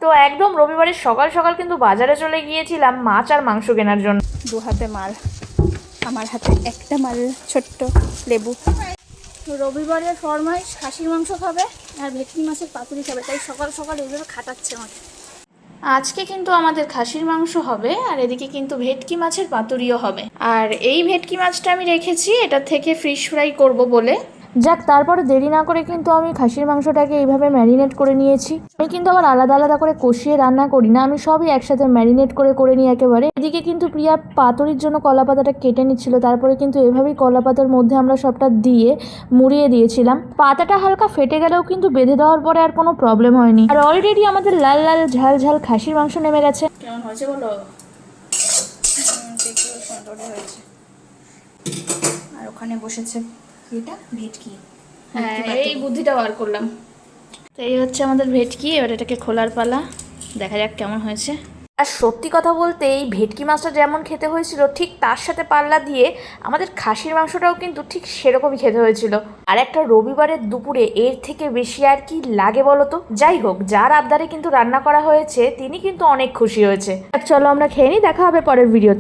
তো একদম রবিবারের সকাল সকাল কিন্তু বাজারে চলে গিয়েছিলাম মাছ আর মাংস কেনার জন্য। 2 হাতে মাল, আমার হাতে একটা মাল, ছোট্ট লেবু। রবিবারের ফরমাইশ খাসির মাংস খাবে আর ভেটকি মাছের পাতুরি খাবে, তাই সকাল সকাল এইভাবে খাটাচ্ছে আমাকে। আজকে কিন্তু আমাদের খাসির মাংস হবে আর এদিকে কিন্তু ভেটকি মাছের পাতুরিও হবে। আর এই ভেটকি মাছটা আমি রেখেছি এটা থেকে ফিশ ফ্রাই করব বলে। যাক, তারপরে দেরি না করে কিন্তু আমি খাসির মাংসটাকে এইভাবে ম্যারিনেট করে নিয়েছি। আমি কিন্তু আবার আলাদা আলাদা করে কষিয়ে রান্না করি না, আমি সবই একসাথে ম্যারিনেট করে নিই একেবারে। এদিকে কিন্তু প্রিয়া পাতুরির জন্য কলা পাতাটা কেটে নিচ্ছিল, তারপরে কিন্তু এভাবেই কলা পাতার মধ্যে আমরা সবটা দিয়ে মুড়িয়ে দিয়েছিলাম। পাতাটা হালকা ফেটে গেলেও কিন্তু বেঁধে দেওয়ার পরে আর কোনো প্রবলেম হয়নি। আর অলরেডি আমাদের লাল লাল ঝাল ঝাল খাসির মাংস নেমে গেছে। কেমন হয়েছে বলো? দেখতেও সুন্দরই হয়েছে। আর ওখানে বসেছে এটা ভেটকি। হ্যাঁ, এই বুদ্ধিটা বার করলাম। তো এই হচ্ছে আমাদের ভেটকি, এবার এটাকে খোলার পালা, দেখা যাক কেমন হয়েছে। আর সত্যি কথা বলতে এই ভেটকি মাছটা যেমন খেতে হয়েছিল ঠিক তার সাথে পাল্লা দিয়ে আমাদের খাসির মাংসটাও কিন্তু ঠিক সেরকমই খেতে হয়েছিল। আর একটা রবিবারের দুপুরে এর থেকে বেশি আর কি লাগে বলো তো? যাই হোক, যার আবদারে কিন্তু রান্না করা হয়েছে তিনি কিন্তু অনেক খুশি হয়েছে। আর চলো আমরা খেয়ে নিই, দেখা হবে পরের ভিডিওতে।